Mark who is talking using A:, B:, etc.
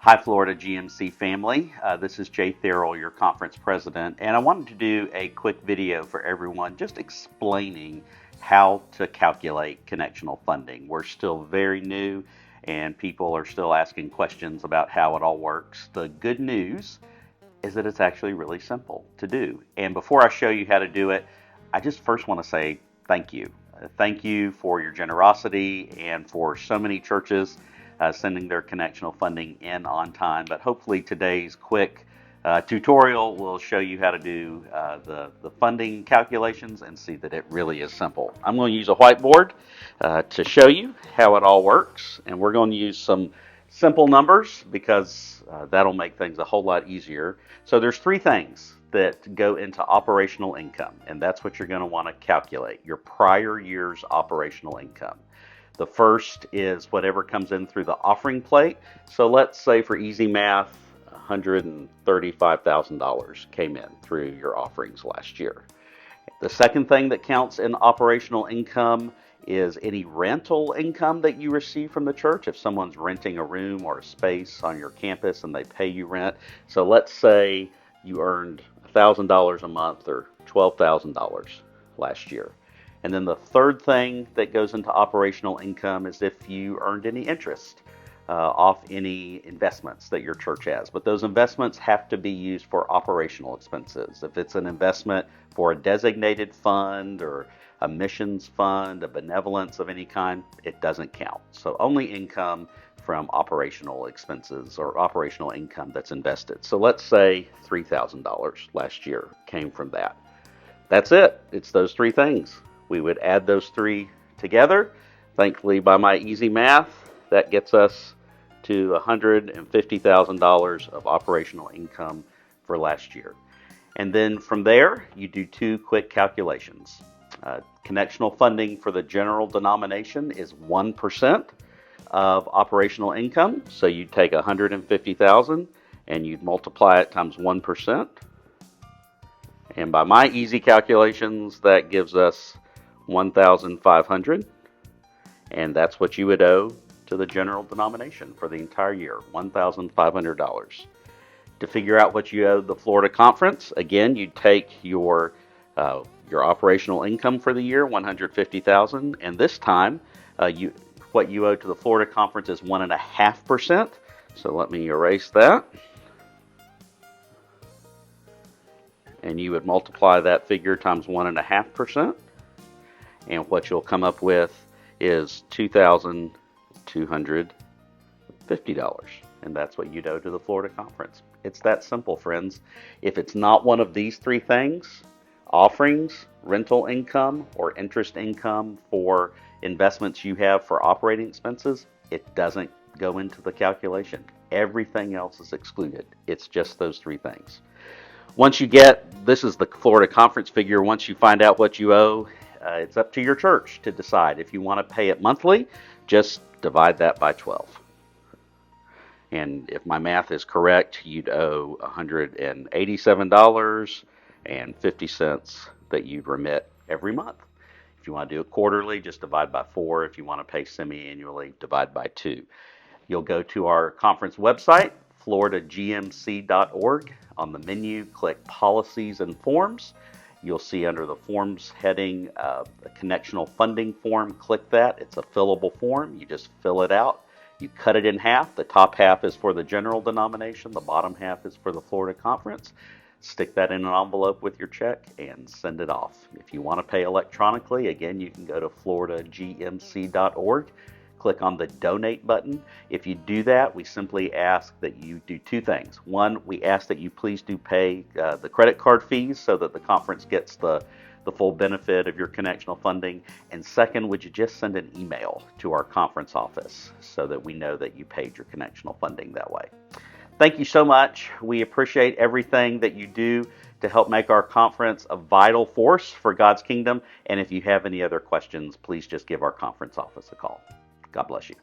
A: Hi, Florida GMC family. This is Jay Therrell, your conference president, and I wanted to do a quick video for everyone just explaining how to calculate connectional funding. We're still very new and people are still asking questions about how it all works. The good news is that it's actually really simple to do. And before I show you how to do it, I just first want to say thank you. Thank you for your generosity and for so many churches sending their connectional funding in on time. But hopefully today's quick tutorial will show you how to do the funding calculations and see that it really is simple. I'm going to use a whiteboard to show you how it all works, and we're going to use some simple numbers because that'll make things a whole lot easier. So there's three things that go into operational income, and that's what you're going to want to calculate, your prior year's operational income. The first is whatever comes in through the offering plate. So let's say for easy math, $135,000 came in through your offerings last year. The second thing that counts in operational income is any rental income that you receive from the church. If someone's renting a room or a space on your campus and they pay you rent. So let's say you earned $1,000 a month or $12,000 last year. And then the third thing that goes into operational income is if you earned any interest off any investments that your church has. But those investments have to be used for operational expenses. If it's an investment for a designated fund or a missions fund, a benevolence of any kind, it doesn't count. So only income from operational expenses or operational income that's invested. So let's say $3,000 last year came from that. That's it. It's those three things. We would add those three together. Thankfully, by my easy math, that gets us to $150,000 of operational income for last year. And then from there, you do two quick calculations. Connectional funding for the general denomination is 1% of operational income. So you'd take $150,000 and you'd multiply it times 1%. And by my easy calculations, that gives us $1,500, and that's what you would owe to the general denomination for the entire year, $1,500. To figure out what you owe the Florida Conference, again, you take your operational income for the year, $150,000, and this time, what you owe to the Florida Conference is 1.5%. So let me erase that. And you would multiply that figure times 1.5%. And what you'll come up with is $2,250. And that's what you'd owe to the Florida Conference. It's that simple, friends. If it's not one of these three things, offerings, rental income, or interest income for investments you have for operating expenses, it doesn't go into the calculation. Everything else is excluded. It's just those three things. Once you this is the Florida Conference figure, once you find out what you owe, it's up to your church to decide. If you want to pay it monthly, just divide that by 12. And if my math is correct, you'd owe $187.50 that you'd remit every month. If you want to do it quarterly, just divide by 4. If you want to pay semi-annually, divide by 2. You'll go to our conference website, floridagmc.org. On the menu, click Policies and Forms. You'll see under the Forms heading a connectional funding form. Click that. It's a fillable form. You just fill it out. You cut it in half. The top half is for the general denomination. The bottom half is for the Florida Conference. Stick that in an envelope with your check and send it off. If you want to pay electronically, again, you can go to floridagmc.org. Click on the donate button. If you do that, we simply ask that you do two things. One, we ask that you please do pay the credit card fees so that the conference gets the full benefit of your connectional funding. And second, would you just send an email to our conference office so that we know that you paid your connectional funding that way. Thank you so much. We appreciate everything that you do to help make our conference a vital force for God's kingdom. And if you have any other questions, please just give our conference office a call. God bless you.